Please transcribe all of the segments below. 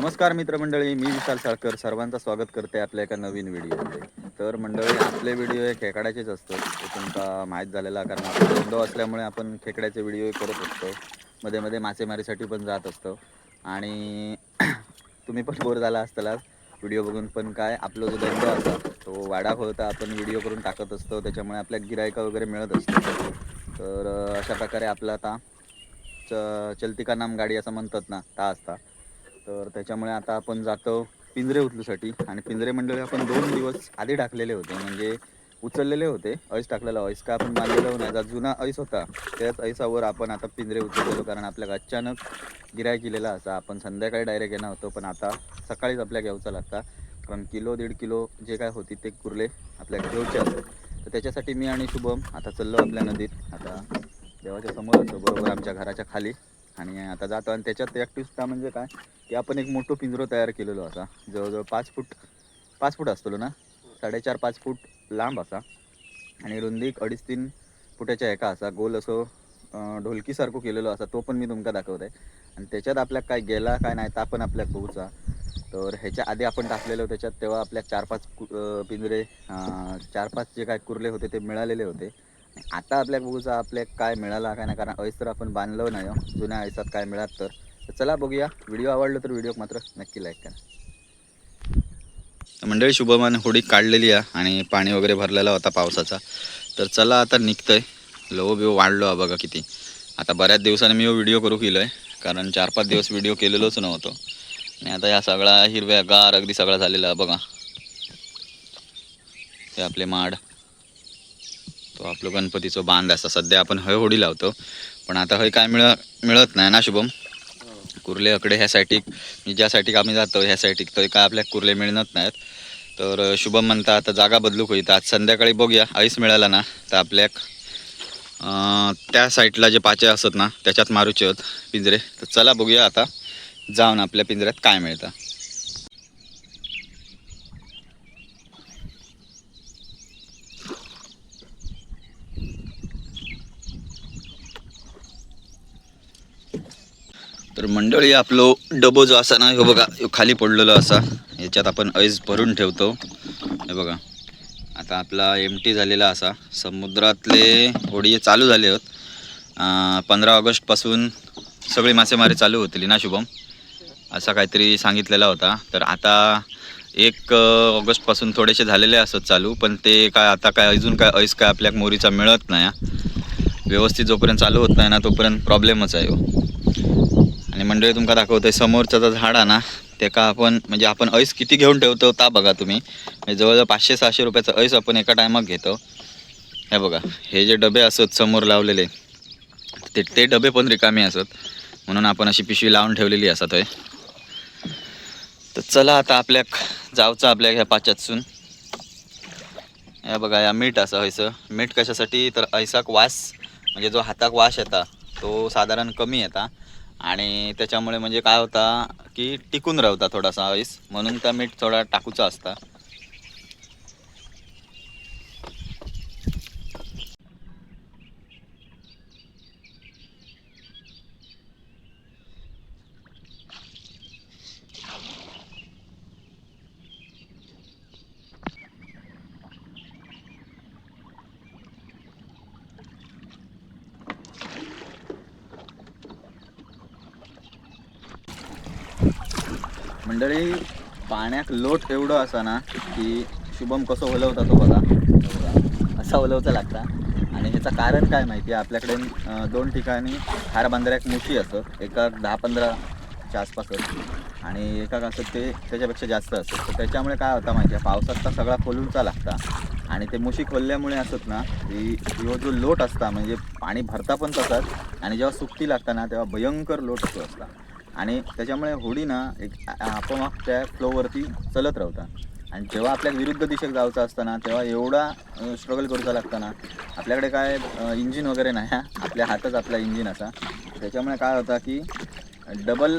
नमस्कार मित्रमंडळी, मी विशाल साळकर सर्वांचं स्वागत करते आपल्या एका नवीन व्हिडिओमध्ये. तर मंडळी, आपले व्हिडिओ हे खेकड्याचेच असतात. ते तुमका माहीत झालेला, कारण आपण धंदो असल्यामुळे आपण खेकड्याचे व्हिडिओ करत असतो. मध्ये मध्ये मासेमारीसाठी पण जात असतो. आणि तुम्ही पण बोर झाला असताल व्हिडिओ बघून, पण काय आपला जो धंदो असा तो वाढा खोलता आपण व्हिडिओ करून टाकत असतो, त्याच्यामुळे आपल्या गिरायका वगैरे मिळत असतो. तर अशा प्रकारे आपला आता चलती का नाम गाडी असं म्हणतात ना, ता असता. तर त्याच्यामुळे आता आपण जातो पिंजरे उचलूसाठी. आणि पिंजरे मंडळी आपण 2 दिवस आधी टाकलेले होते, म्हणजे उचललेले होते. ऐस टाकलेला, ऐस का आपण बांधलेला नाही, जुना ऐस होता त्याच ऐसावर आपण आता पिंजरे उचललेलो. कारण आपल्याला अचानक गिरायक केलेला असा, आपण संध्याकाळी डायरेक्ट येणार होतो, पण आता सकाळीच आपल्या घ्यायचा लागता. कारण किलो 1.5 किलो जे काय होती ते कुर्ले आपल्या घेऊचे असतात. तर त्याच्यासाठी मी आणि शुभम आता चाललो आपल्या नदीत. आता देवाच्या समोर असतो, बरोबर आमच्या घराच्या खाली. आणि आता जातो. आणि त्याच्यात ॲक्टिव्ह म्हणजे काय की आपण एक मोठं पिंजरो तयार केलेलो असा, जवळजवळ 5 फूट असतो ना, 4.5-5 फूट लांब असा. आणि रुंदी 2.5-3 फुटाच्या एका असा गोल असो ढोलकीसारखं केलेलो असा. तो पण मी तुमका दाखवत आहे. आणि त्याच्यात आपल्या काय गेला काय नाही तर पण आपल्या बघूचा. तर ह्याच्या आधी आपण टाकलेलो त्याच्यात, तेव्हा आपल्या 4-5 पिंजरे 4-5 जे काय कुर्ले होते ते मिळालेले होते. आता आपल्या बघूचा आपल्या काय मिळाला काय नाही, कारण ऐस तर आपण बांधलो नाही हो, जुन्या ऐसात काय मिळात. तर चला बघूया. व्हिडिओ आवडला तर व्हिडिओ मात्र नक्की लाईक करा. मंडळी, शुभमान होडी काढलेली आहे आणि पाणी वगैरे भरलेला होता पावसाचा. तर चला आता निघतंय. लो बिओ वाढलो बघा किती. आता बऱ्याच दिवसांनी मी व्हिडिओ करू केलोय, कारण 4-5 दिवस व्हिडिओ केलेलोच नव्हतो. आणि आता या सगळा हिरव्यागार अगदी सगळा झालेला बघा. ते आपले माड, तो आपलं गणपतीचं बांध असा. सध्या आपण हय होडी लावतो, पण आता हय काय मिळत नाही ना शुभम. कुर्ले अकडे ह्या साईटिक, ज्या साईटिक आम्ही जातो ह्या साईटिक तर काय आपल्या कुर्ले मिळत नाहीत. तर शुभम म्हणता आता जागा बदलू होईत. आज संध्याकाळी बघूया, ऐस मिळाला ना तर आपल्याक त्या साईडला जे पाचे असत ना त्याच्यात मारूचे आहेत पिंजरे. तर चला बघूया आता जाऊन आपल्या पिंजऱ्यात काय मिळतं. तर मंडळी, आपलो डबो जो असा ना, ह्यो बघा, ह्यो खाली पडलेलो असा. याच्यात आपण ऐस भरून ठेवतो. हे बघा, आता आपला एमटी झालेला असा. समुद्रातले होडी चालू झाले आहेत. 15 ऑगस्टपासून सगळी मासेमारी चालू होतील ना शुभम, असा काहीतरी सांगितलेला होता. तर आता 1 ऑगस्टपासून थोडेसे झालेले असत चालू, पण ते काय आता काय अजून काय ऐस काय आपल्या मोरीचा मिळत नाही. व्यवस्थित जोपर्यंत चालू होत नाही ना तोपर्यंत प्रॉब्लेमच आहे. आणि मंडळी, तुमका दाखवतोय समोरचा जो झाड आहे ना, ते का आपण म्हणजे आपण ऐस किती घेऊन ठेवतो ता बघा तुम्ही. जवळजवळ 500-600 रुपयाचा ऐस आपण एका टायमात घेतो. हे बघा, हे जे डबे असत समोर लावलेले, ते डबे पण रिकामे असत, म्हणून आपण अशी पिशवी लावून ठेवलेली असत. तर चला आता आपल्याक जाऊचं आपल्या ह्या पाच्यातसून. हे बघा, या मीठ असं व्हायचं. मीठ कशासाठी तर ऐसाक वास, म्हणजे जो हाताक वास येता तो साधारण कमी येता. आणि त्याच्यामुळे म्हणजे काय होता की टिकून राहता थोडासा ऐस, म्हणून त्या मीठ थोडा टाकूचा असता. मंडळी, पाण्यात लोट एवढं असा ना की शुभम कसं ओलवता तो बघा. असा ओलवचा लागता. आणि ह्याचं कारण काय माहिती आहे, आपल्याकडे 2 ठिकाणी खार बांधऱ्याक मुशी असत. एका 10-15च्या आसपास असत आणि एका असत ते त्याच्यापेक्षा जास्त असत. तर त्याच्यामुळे काय होता माहिती आहे, पावसात तर सगळा खोलूनचा लागता. आणि ते मुशी खोलल्यामुळे असत ना, की जो लोट असता म्हणजे पाणी भरता पण तसाच, आणि जेव्हा सुकती लागता ना तेव्हा भयंकर लोट असतो असता. आणि त्याच्यामुळे होडी ना एक आपोआप त्या फ्लोवरती चलत राहता. आणि जेव्हा आपल्याला विरुद्ध दिशेत जायचं असताना तेव्हा एवढा स्ट्रगल करूचा लागताना. आपल्याकडे काय इंजिन वगैरे नाही, आपल्या हातच आपला इंजिन असा. त्याच्यामुळे काय होता की डबल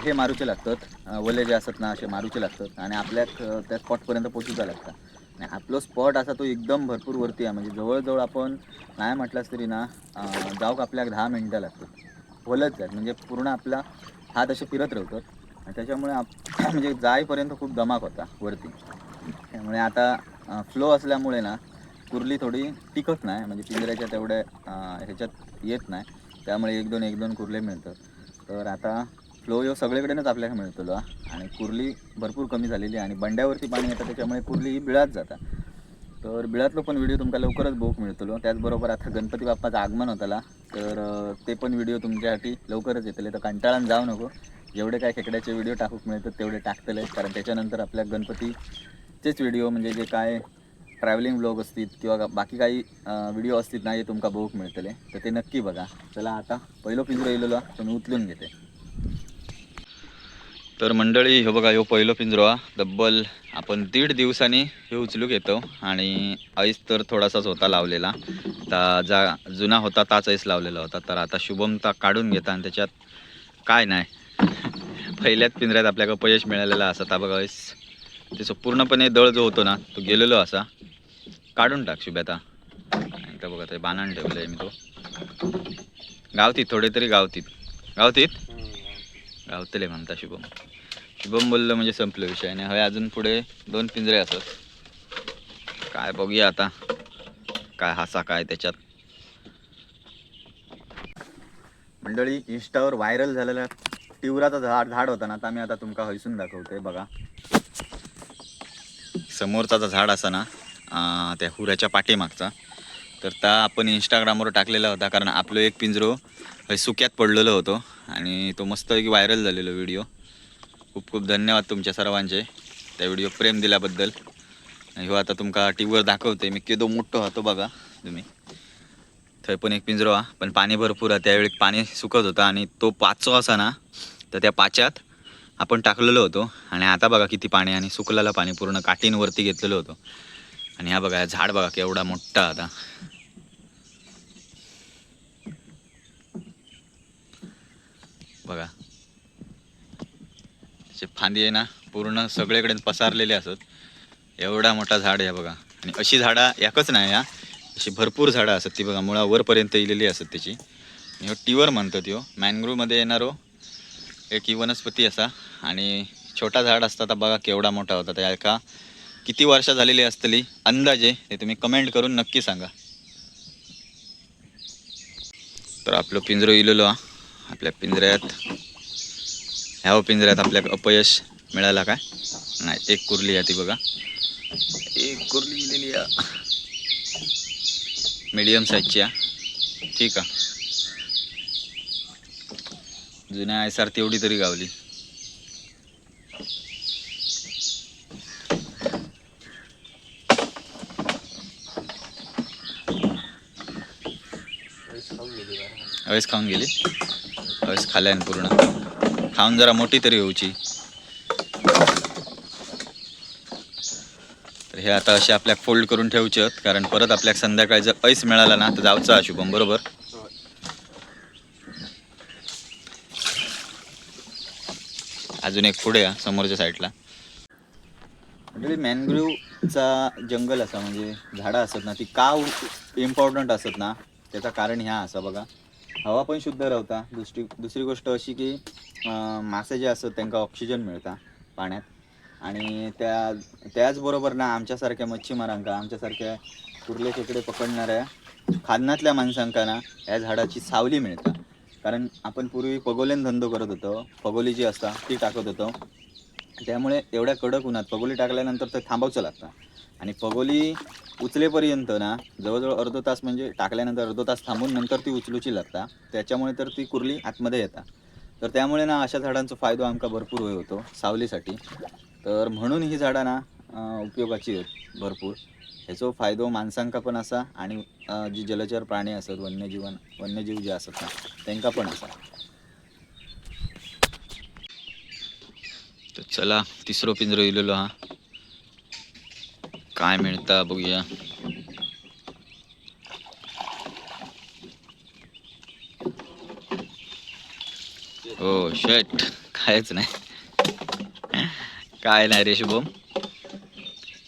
हे मारूचे लागतात, वले जे असतात ना असे मारूचे लागतात. आणि आपल्या त्या स्पॉटपर्यंत पोचूचा लागतं. आणि आपलं स्पॉट असा तो एकदम भरपूर वरती आहे, म्हणजे जवळजवळ आपण नाही म्हटलास तरी ना जाऊक आपल्याला 10 मिनटं लागतात. होलच आहेत, म्हणजे पूर्ण आपला हात असे फिरत राहतात. त्याच्यामुळे म्हणजे जाईपर्यंत खूप दमाक होता वरती. त्यामुळे आता फ्लो असल्यामुळे ना कुर्ली थोडी टिकत नाही, म्हणजे पिंजऱ्याच्या तेवढ्या ह्याच्यात येत नाही. त्यामुळे एक दोन कुर्ले मिळतात. तर आता फ्लो यो सगळीकडेनंच आपल्याला मिळतो आणि कुर्ली भरपूर कमी झालेली आणि बंड्यावरती पाणी येतं, त्याच्यामुळे कुर्ली ही बिळात जातात. तर बिळातलो पण व्हिडिओ तुमका लवकरच बघूक मिळतलो. त्याचबरोबर आता गणपती बाप्पाचं आगमन होताला, तर ते पण व्हिडिओ तुमच्यासाठी लवकरच येतले. तर कंटाळून जाऊ नको, जेवढे काय खेकड्याचे व्हिडिओ टाकूक मिळतात तेवढे टाकतले. कारण त्याच्यानंतर आपल्या गणपतीचेच व्हिडिओ म्हणजे जे काय ट्रॅव्हलिंग ब्लॉग असतील किंवा बाकी काही व्हिडिओ असतील ना, हे तुमका बघूक मिळतले. तर ते नक्की बघा. चला आता पहिलं पिंजरं येलेलो तुम्ही उचलून घेते. तर मंडळी हे बघा, ह्यो पहिलं पिंजरो डब्बल आपण 1.5 दिवसांनी हे उचलूक येतो. आणि ऐस तर थोडासाच होता लावलेला, जा जुना होता ताच ऐस लावलेला होता. तर आता शुभम काढून घेता आणि त्याच्यात काय नाही पहिल्याच पिंजऱ्यात आपल्याला अपयश मिळालेला असा. बघा ऐस त्याचं पूर्णपणे दळ जो होतो ना तो गेलेलो असा. काढून टाक शुभ्याता. एकदा बघा ते बाणान ठेवलंय मी, तो गावतीत थोडे तरी गावतीत गावतले म्हणता शुभम बोललं म्हणजे संपलं विषय. आणि हवे अजून पुढे 2 पिंजरे असत. काय बघूया आता काय हासा काय त्याच्यात. मंडळी इंस्टावर व्हायरल झालेला तिवराचा झाड होता ना, तर मी आता तुमका हैसून दाखवते. बघा समोरचा झाड असा ना, त्या हुऱ्याच्या पाठीमागचा, तर त्या आपण इंस्टाग्रामवर टाकलेला होता. कारण आपलं एक पिंजरो सुक्यात पडलेलं होतं आणि तो मस्त व्हायरल झालेला व्हिडिओ. खूप खूप धन्यवाद तुमच्या सर्वांचे त्या व्हिडिओ प्रेम दिल्याबद्दल. ह्यो आता तुमका टीव्हीवर दाखवते मी. केदो मोठं होतो बघा तुम्ही. थंय पण एक पिंजरो पण पाणी भरपूर आहे. त्यावेळी पाणी सुकत होतं आणि तो पाचो असा ना, तर त्या पाच्यात आपण टाकलेलो होतो. आणि आता बघा किती पाणी आणि सुकलेलं पाणी पूर्ण काठींवरती घेतलेलं होतं. आणि हा बघा झाड बघा केवढा मोठा आता. बघा फांदी आहे ना पूर्ण सगळीकडे पसारलेले असत. एवढा मोठा झाड आहे बघा. आणि अशी झाडं एकच नाही या, अशी भरपूर झाडं असत. ती बघा मुळा वरपर्यंत येलेली असत त्याची. ह्यो टिवर म्हणतात. ह्यो मॅनग्रोव्हमध्ये येणारो एक वनस्पती असा. आणि छोटा झाड असता तर बघा केवढा मोठा होता. त्या एका किती वर्ष झालेली असतली अंदाजे हे तुम्ही कमेंट करून नक्की सांगा. तर आपलं पिंजरं इलेलो आपल्या पिंजऱ्यात. ह्या पिंजऱ्यात आपल्याला अपयश मिळाला काय नाही. एक कुर्ली आहे ती बघा, एक कुर्ली इलेली आहे मीडियम साईजची आहे. ठीक आहे, जुन्या आयसार तेवढी तरी गावली. हवेस खाऊन गेली. हवेस खाल्यान पूर्ण खाऊन जरा मोठी तरी होऊची. तर हे आता असे आपल्याला फोल्ड करून ठेवचे आहेत. कारण परत आपल्याला संध्याकाळी जर ऐस मिळाला ना तर जाऊचा शुभम बरोबर. अजून एक पुढे समोरच्या साईडला म्हणजे मॅनग्रोव्हचा जंगल असा म्हणजे झाडं असत ना, ती का इम्पॉर्टंट असत ना, त्याचं कारण ह्या असा बघा. हवा पण शुद्ध राहता. दुसरी गोष्ट अशी की मासे जे असतात त्यांना ऑक्सिजन मिळता पाण्यात. आणि त्याचबरोबर ना आमच्यासारख्या मच्छीमारांका, आमच्यासारख्या कुर्ले खेकडे पकडणाऱ्या खानातल्या माणसांका ना या झाडाची सावली मिळता. कारण आपण पूर्वी पगोलेन धंदो करत होतो. पगोली जी असता ती टाकत होतो. त्यामुळे एवढ्या कडक उन्हात पगोली टाकल्यानंतर तर थांबवचं लागतं. आणि पगोली उचलेपर्यंत ना जवळजवळ अर्धा तास, म्हणजे टाकल्यानंतर अर्धा तास थांबून नंतर ती उचलूची लागता. त्याच्यामुळे तर ती कुर्ली आतमध्ये येतात. तर त्यामुळे ना अशा झाडांचा फायदा आमका भरपूर होतो सावलीसाठी. तर म्हणून ही झाडं ना उपयोगाची आहेत भरपूर. ह्याचा फायदा माणसांका पण असा आणि जी जलचर प्राणी असतात, वन्यजीव जे असतात ना त्यांना पण असा. तर चला तिसरो पिंजरो इलेलो काय मिळता बघूया. हो शेट कायच नाही. काय नाही रे शुभम,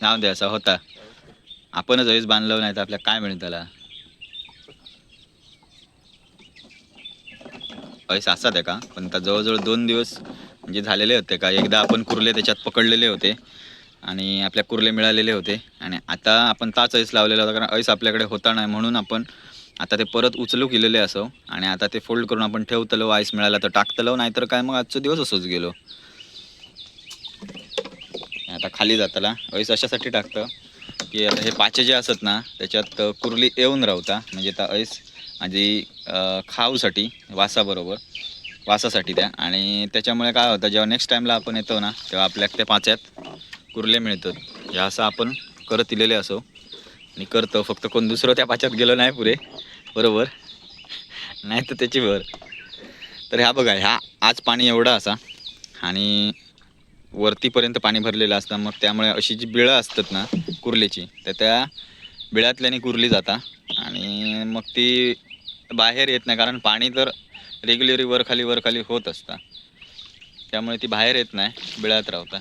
नाव द्या असा होता. आपणच हवीच बांधलं नाही तर आपल्याला काय मिळेल त्याला. हवीस असतात आहे का, पण जवळजवळ 2 दिवस म्हणजे झालेले होते का. एकदा आपण कुर्ले त्याच्यात पकडलेले होते आणि आपल्या कुर्ले मिळालेले होते आणि आता आपण ताच ऐस लावलेला होता, कारण ऐस आपल्याकडे होता नाही म्हणून आपण आता ते परत उचलू केलेले असो आणि आता ते फोल्ड करून आपण ठेवतलो. आईस मिळाला तर टाकतलो, नाहीतर काय मग आजचा दिवस असोच गेलो. आता खाली जाताला ऐस अशासाठी टाकतं की आता हे पाचे जे असत ना त्याच्यात कुर्ली येऊन राहता, म्हणजे आता ऐस माझी खाऊसाठी वासासाठी त्या. आणि त्याच्यामुळे काय होतं, जेव्हा नेक्स्ट टाईमला आपण येतो ना तेव्हा आपल्या त्या पाच्यात कुर्ले मिळतात. हे असं आपण करत दिलेले असो आणि करतो. फक्त कोण दुसरं त्या पाच्यात गेलं नाही पुरे बरोबर, नाही तर त्याची भर. तर ह्या बघा, ह्या आज पाणी एवढं असा आणि वरतीपर्यंत पाणी भरलेलं असतं. मग त्यामुळे अशी जी बिळं असतात ना कुर्लीची, तर त्या बिळातल्याने कुर्ली जाता आणि मग ती बाहेर येत नाही, कारण पाणी तर रेग्युलरी वर खाली होत असतं, त्यामुळे ती बाहेर येत नाही, बिळात राहता.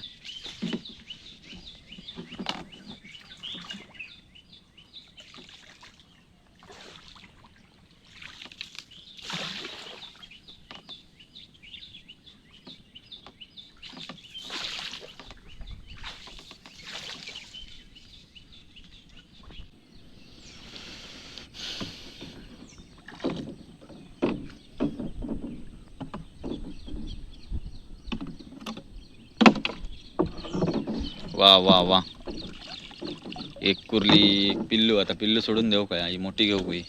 वा वा वा, एक कुर्ली, एक पिल्लू. आता पिल्लू सोडून देऊ काय, आई मोठी घेऊ काही.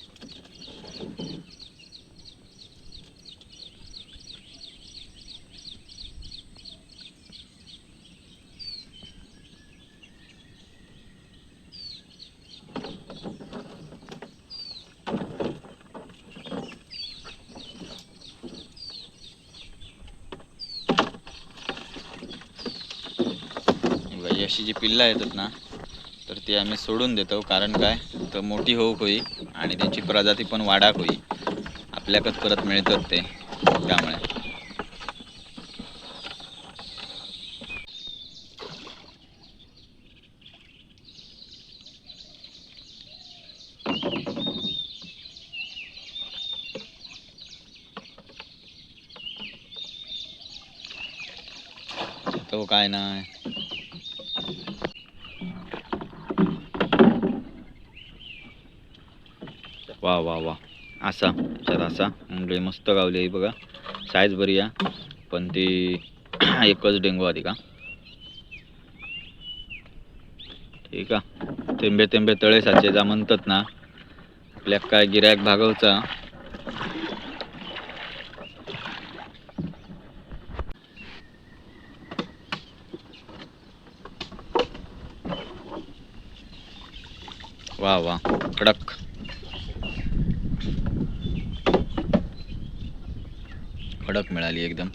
अशी जी पिल्ला येतात ना तर ती आम्ही सोडून देतो, कारण काय तर मोठी होऊ होई आणि त्यांची प्रजाती पण वाढाक होई, आपल्याकच परत मिळतात ते, त्यामुळे. तो काय नाही. वा वा वा, असा त्याच्यात असा म्हणजे मस्त गावली आहे बघा. साईज बरी आहे, पण ती एकच डेंगू आधी का. ठीक आहे, तेंबे तेंबे तळे साचे जा म्हणतात ना, आपल्या काय गिऱ्हाईक भागवचा. वा वा, कडक कडक मिळाली एकदम.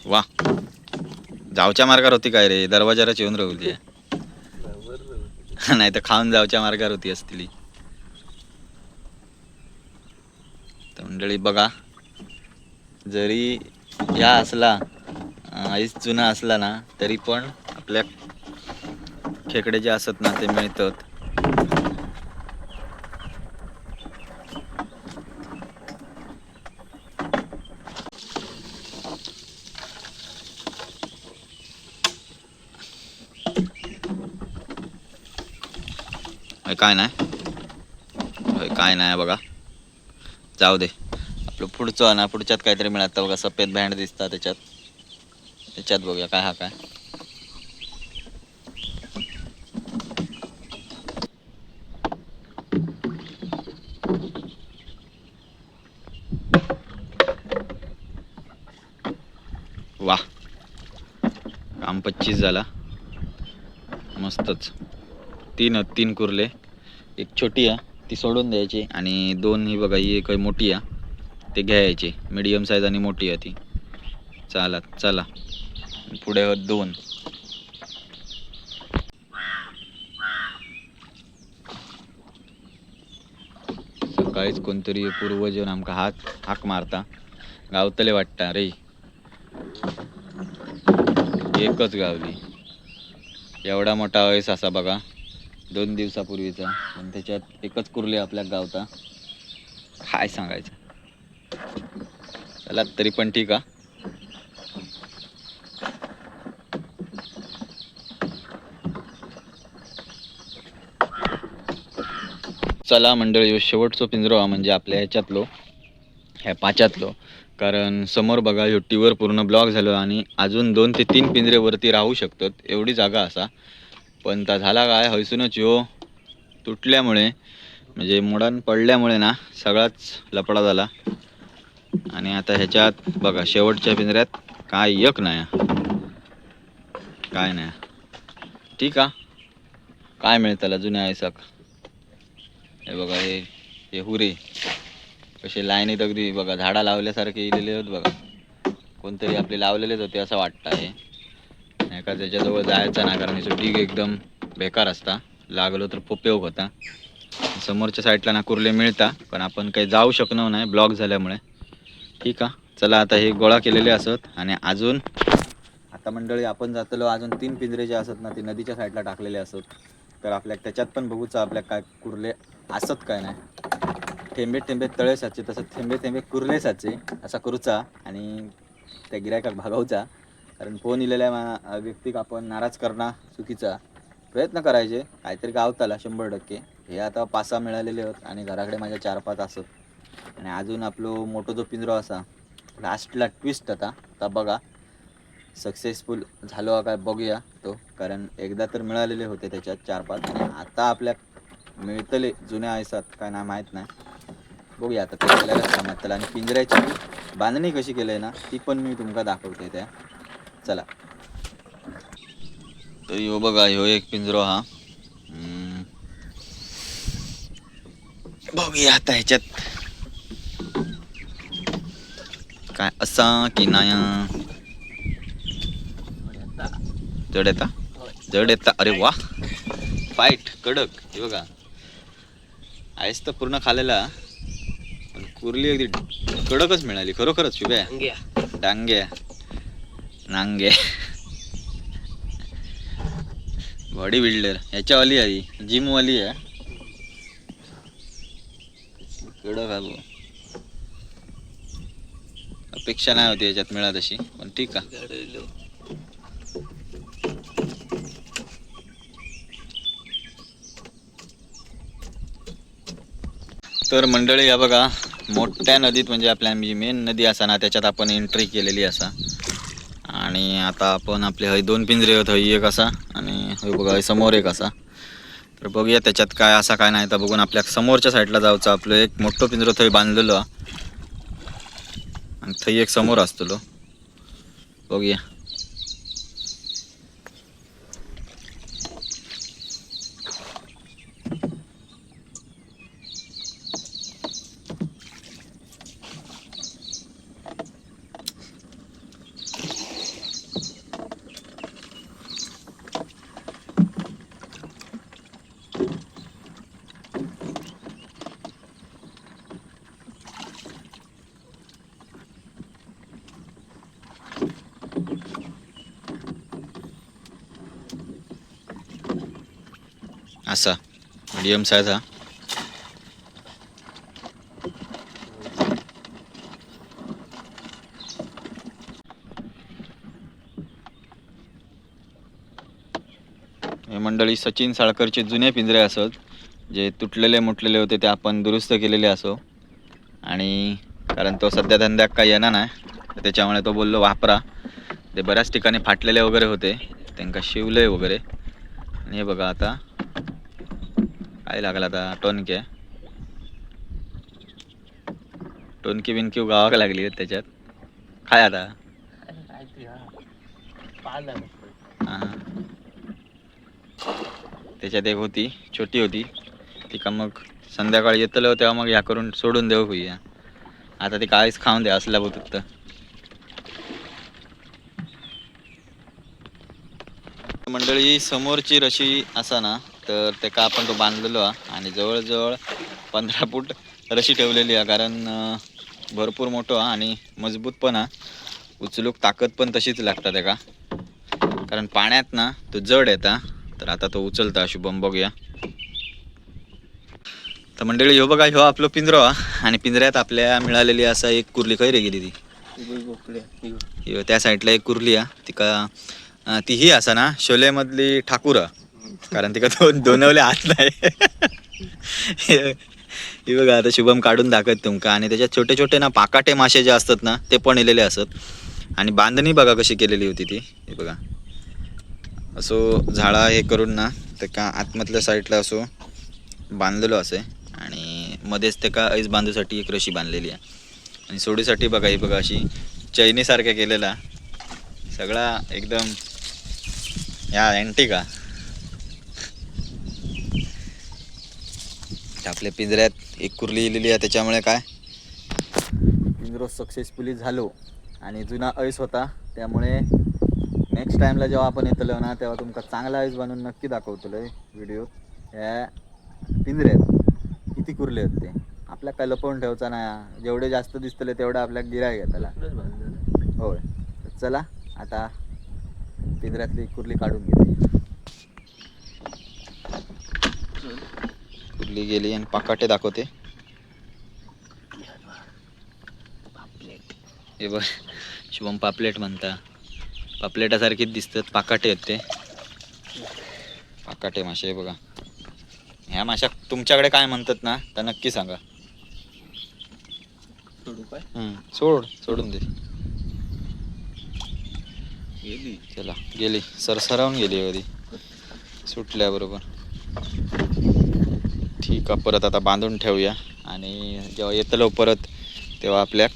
वा, जावच्या मार्गावर होती काय रे, दरवाजाला येऊन राहिली नाही तर खाऊन जावच्या मार्गावर होती असतील. तर मंडळी बघा, जरी या असला आईस जुना असला ना तरी पण आपल्या खेकडे जे असत ना ते मिळतात. काय नाही, काय नाही बघा, जाऊ दे. आपलं पुढचं ना, पुढच्यात काहीतरी मिळतं बघा, सफेद बँड दिसतात त्याच्यात बघूया काय हा काय. वा, काम 25 झाला, मस्तच. तीन कुर्ले, एक छोटी आहे ती सोडून द्यायची आणि दोन ही बघा ही काही मोठी आहे ते घ्यायची, मीडियम साईज आणि मोठी आहे ती. चला चला पुढे दोन. सकाळीच कोणतरी पूर्वज येऊन आमका हाक मारता, गावतले वाटता रे. एकच गावली, एवढा मोठा वयस असा बघा 2 दिवसापूर्वीचा, पण त्याच्यात एकच कुर्ली आपल्या गावता. काय सांगायचं. चला तरी पण ठीक आहे. चला मंडळी, शेवटचो पिंजरो म्हणजे आपल्या ह्याच्यातलो, ह्या पाच्यातलो. कारण समोर बघा युट्यूबवर पूर्ण ब्लॉक झालो आणि अजून 2 ते 3 पिंजरे वरती राहू शकतात एवढी जागा असा. पण ता झाला काय, हयसूनच ह्यो तुटल्यामुळे म्हणजे मोडान पडल्यामुळे ना सगळाच लपडा झाला. आणि आता ह्याच्यात बघा शेवटच्या पिंजऱ्यात काय एक नाही, काय नाही. ठीक आहे, काय मिळताला जुन्या आयसाक. हे बघा हे हुरे कसे लाईनीत अगदी बघा झाडा लावल्यासारखे इलेले होत बघा. कोणतरी आपले लावलेलेच होते असं वाटतं आहे. नाही का त्याच्याजवळ जायचं ना, कारण याचं ढीग एकदम बेकार असता, लागलो तर उपयोग होता. समोरच्या साईडला ना कुर्ले मिळता, पण आपण काही जाऊ शकलो नाही ब्लॉक झाल्यामुळे. ठीक आहे, चला आता हे गोळा केलेले असत. आणि अजून आता मंडळी आपण जातलो अजून 3 पिंजरे जे असत ना ते नदीच्या साईडला टाकलेले असत. तर आपल्या त्याच्यात पण बघूचा आपल्या काय कुर्ले असत काय नाही. थेंबे थेंबे तळे साचे, तसं थेंबे थेंबे कुर्ले साचे असा करूचा आणि त्या गिरायकाक भागवचा. कारण फोन इलेल्या व्यक्तीक आपण नाराज करणं चुकीचा. प्रयत्न करायचे, काहीतरी गावताला 100%. हे आता 5-6 मिळालेले होत आणि घराकडे माझ्या 4-5 असत. आणि अजून आपलो मोठो जो पिंजरो असा लास्टला ट्विस्ट आता बघा सक्सेसफुल झालो काय बघूया तो. कारण एकदा तर मिळालेले होते त्याच्यात 4-5 आणि आता आपल्या मिळतले जुन्या आयसात काय ना माहीत नाही. बघूया आता ते केलेलंच कामात. आणि पिंजऱ्याची बांधणी कशी केली आहे ना ती पण मी तुमका दाखवते त्या. चला तर ह्यो बघा ह्यो एक पिंजरो हा. बघूया आता ह्याच्यात काय असा की नाही. जड येता अरे वा, फाईट कडक. हे बघा आईस तर पूर्ण खाल्लेला, पण कुर्ली अगदी कडकच मिळाली खरोखरच. शुभ्या डांग्या नांगे बॉडी बिल्डर ह्याच्यावाली आहे, जिमवाली आहे. कडक आहे, अपेक्षा नाही होती याच्यात मिळत अशी, पण ठीक आहे. तर मंडळी या बघा मोठ्या नदीत म्हणजे आपल्या मेन नदी असा ना त्याच्यात आपण एंट्री केलेली असा. आणि आता आपण आपले हय 2 पिंजरे होत, हय एक असा आणि हय बघा समोर एक असा. तर बघूया त्याच्यात काय असा काय नाही. तर बघून आपल्या समोरच्या साईडला जाऊचं. आपलं एक मोठं पिंजरो थंय बांधलेलो आणि थंय एक समोर असतो. बघूया असा मीडियम साईज हा. हे मंडळी सचिन साळकरचे जुने पिंजरे असत, जे तुटलेले मुटलेले होते ते आपण दुरुस्त केलेले असो. आणि कारण तो सध्या धंद्यात काही येणार नाही, त्याच्यामुळे तो बोललो वापरा. ते बऱ्याच ठिकाणी फाटलेले वगैरे होते, त्यांना शिवले वगैरे. आणि हे बघा आता काय लागला, आता टोनकी बिनकी गावाक लागली त्याच्यात. काय आता त्याच्यात एक होती, छोटी होती ती का मग संध्याकाळी येतलो तेव्हा मग ह्या करून सोडून देऊ भुया. आता ती काहीच खाऊन द्या असल्या बोलत. मंडळी समोरची रशी असा ना, तर ते का आपण तो बांधलेलो आणि जवळजवळ 15 फूट रशी ठेवलेली आहे. कारण भरपूर मोठं आणि मजबूत पण उचलूक ताकद पण तशीच लागतात का, कारण पाण्यात ना तो जड येता. तर आता तो उचलता शुभम बघूया. तर मंडळी ह्यो बघा, ह्यो आपलं पिंजरो आणि पिंजऱ्यात आपल्या मिळालेली असा एक कुर्ली खै रे गेली ती त्या साईडला एक कुर्ली ती का ती ही असा ना शोले मधली ठाकूर, कारण तिका दोनवले हात नाही. ही बघा आता शुभम काढून दाखवत तुमका. आणि त्याच्यात छोटे छोटे ना पाकाटे मासे जे असतात ना ते पण इलेले असत. आणि बांधणी बघा कशी केलेली होती ती. हे बघा असो झाडा हे करून ना ते का आतमधल्या साईडला असो बांधलेलो असे. आणि मध्येच ते का ऐस बांधूसाठी एक रशी बांधलेली आहे. आणि सोडीसाठी बघा ही बघा अशी चैनी सारख्या केलेला सगळा एकदम या अँटिका. आपल्या पिंजऱ्यात एक कुर्ली इलेली आहे, त्याच्यामुळे काय पिंजरो सक्सेसफुली झालो. आणि जुना ऐस होता त्यामुळे नेक्स्ट टाइमला जेव्हा आपण येतलो ना तेव्हा तुमका चांगला ऐस बनवून नक्की दाखवतलोय व्हिडिओ. या पिंजऱ्यात किती कुर्ले आहेत ते आपल्या काय लपवून ठेवचा ना. जेवढे जास्त दिसतले तेवढं आपल्या गिराय घेतला. होय, चला आता पिंजऱ्यातली कुर्ली काढून घेते. कुर्ली गेली आणि पाकाटे दाखवते. हे बघ शुभम पापलेट म्हणता. पापलेटासारखीच दिसतात, पाकाटे आहेत ते. पाकाटे मासे बघा. ह्या माशा तुमच्याकडे काय म्हणतात ना तर नक्की सांगा. सोडून दे. गेली, चला गेली, सरसरावून गेली कधी सुटल्याबरोबर. ठीक आहे, परत आता बांधून ठेवूया. आणि जेव्हा येतलो परत तेव्हा आपल्याक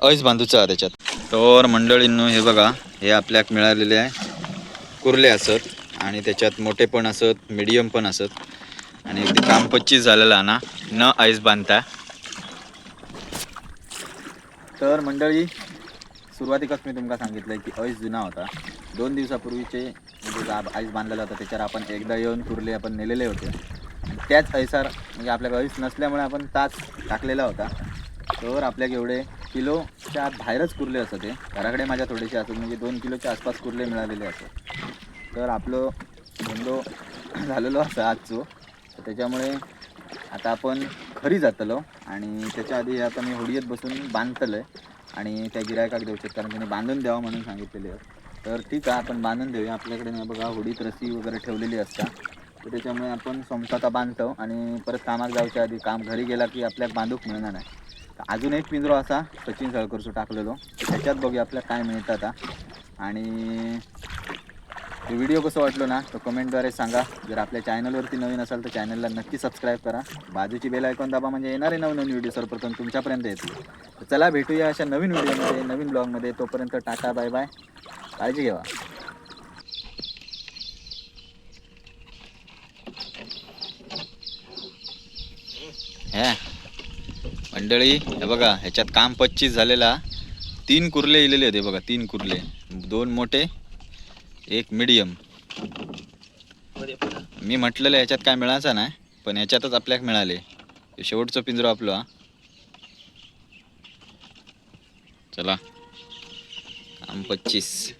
ऐस बांधूचा त्याच्यात. तर मंडळींनो हे बघा, हे आपल्याक मिळालेले आहे कुर्ले असत. आणि त्याच्यात मोठे पण असत, मीडियम पण असत. आणि अगदी काम 25 झालेला ना न ऐस बांधता. तर मंडळी सुरुवातीलाच मी तुमका सांगितलंय की ऐस जुना होता. 2 दिवसापूर्वीचे म्हणजे ऐस बांधलेला होता त्याच्यावर आपण एकदा येऊन कुर्ले आपण नेलेले होते. आणि त्याच ऐसार म्हणजे आपल्याला ऐस नसल्यामुळे आपण तास टाकलेला होता. तर आपल्याला एवढे किलोच्या आत बाहेरच कुर्ले असत. ते घराकडे माझ्या थोडेसे असत, म्हणजे 2 किलोच्या आसपास कुर्ले मिळालेले असत. तर आपलं धंदो झालेलो असा आजचो. तर त्याच्यामुळे आता आपण खरी जातलो. आणि त्याच्या आधी आता मी होडीयत बसून बांधतलं आहे. आणि त्या गिरायकाक देऊ शकतो, कारण त्यांनी बांधून द्यावं म्हणून सांगितलेले आहे. तर ठीक आहे, आपण बांधून देऊया. आपल्याकडे नाही बघा होडीत रस्सी वगैरे ठेवलेली असतात. तर त्याच्यामुळे आपण सोमसाता बांधतो आणि परत कामाक जाऊच्या आधी काम घरी गेला की आपल्याला बांधूक मिळणार नाही. तर अजून एक पिंजरो असा सचिन सळकरचो टाकलेलो, तर त्याच्यात बघूया आपल्याला काय मिळतं आता. आणि व्हिडिओ कसं वाटलो ना तर कमेंटद्वारे सांगा. जर आपल्या चॅनलवरती नवीन असाल तर चॅनलला नक्की सबस्क्राईब करा. बाजूची बेल आयकॉन दाबा, म्हणजे येणारे नवनवीन व्हिडिओ सर्वप्रथम तुमच्यापर्यंत येतील. तर चला भेटूया अशा नवीन व्हिडिओमध्ये, नवीन ब्लॉगमध्ये. तोपर्यंत टाटा, बाय बाय, काळजी घ्या. मंडळी हे बघा, ह्याच्यात काम 25 झालेला. 3 कुर्ले इलेले होते बघा, 3 कुर्ले, 2 मोठे, एक मीडियम. मी म्हटलेलं ह्याच्यात काय मिळायचं नाही, पण ह्याच्यातच आपल्याला मिळाले. शेवटचं पिंजरो आपलं. चला काम 25.